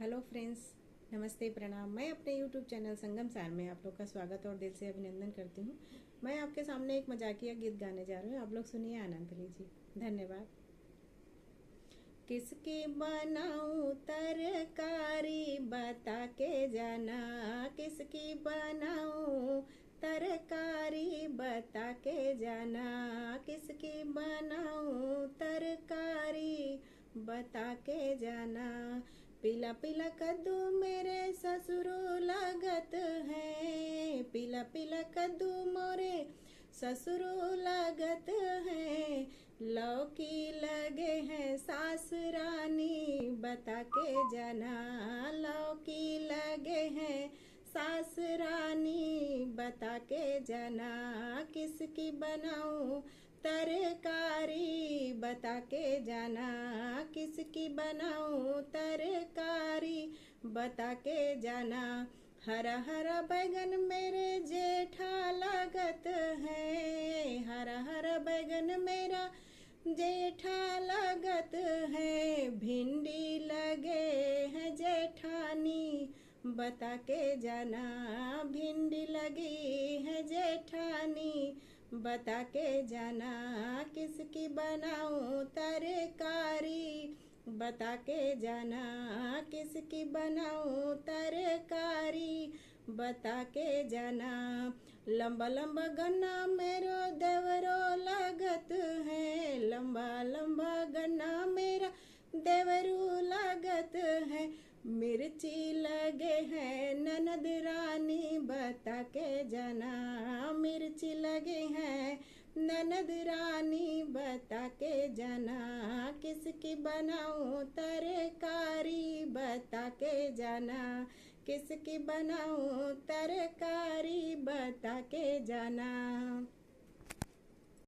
Hello friends, नमस्ते प्रणाम। मैं अपने यूट्यूब चैनल संगम सार में आप लोग का स्वागत और दिल से अभिनंदन करती हूँ। मैं आपके सामने एक मजाकिया गीत गाने जा रही हूँ, आप लोग सुनिए, आनंद लीजिए। धन्यवाद। किसकी बनाऊं तरकारी बता के जाना, किसकी बनाऊं तरकारी बता के जाना, किसकी बनाऊं तरकारी बता के जाना। पीला पीला कद्दू मेरे ससुरो लागत है, पीला पीला कद्दू मोरे ससुरो लागत है। लौकी लगे हैं सास रानी बता के जाना, लौकी लगे हैं सास रानी बता के जाना। किसकी बनाऊं तरकारी बता के जाना, किसकी बनाऊं तरकारी बता के जाना। हरा हरा बैगन मेरे जेठा लागत है, हरा हरा बैगन मेरा जेठा लागत है। भिंडी लगे हैं जेठानी बता के जाना, भिंडी लगी है जेठानी बता के जाना। किसकी बनाऊं तरकारी बता के जाना, किसकी बनाऊं तरकारी बता के जाना। लंबा लंबा गन्ना मेरो देवरो लागत है, लंबा लंबा गन्ना मेरा देवरू लागत है। मिर्ची लगे हैं ननद रानी बता के जाना, मिर्ची लगे हैं ननद रानी बता के जाना। किसकी बनाऊं तरकारी बता के जाना, किसकी बनाऊं तरकारी बता के जाना।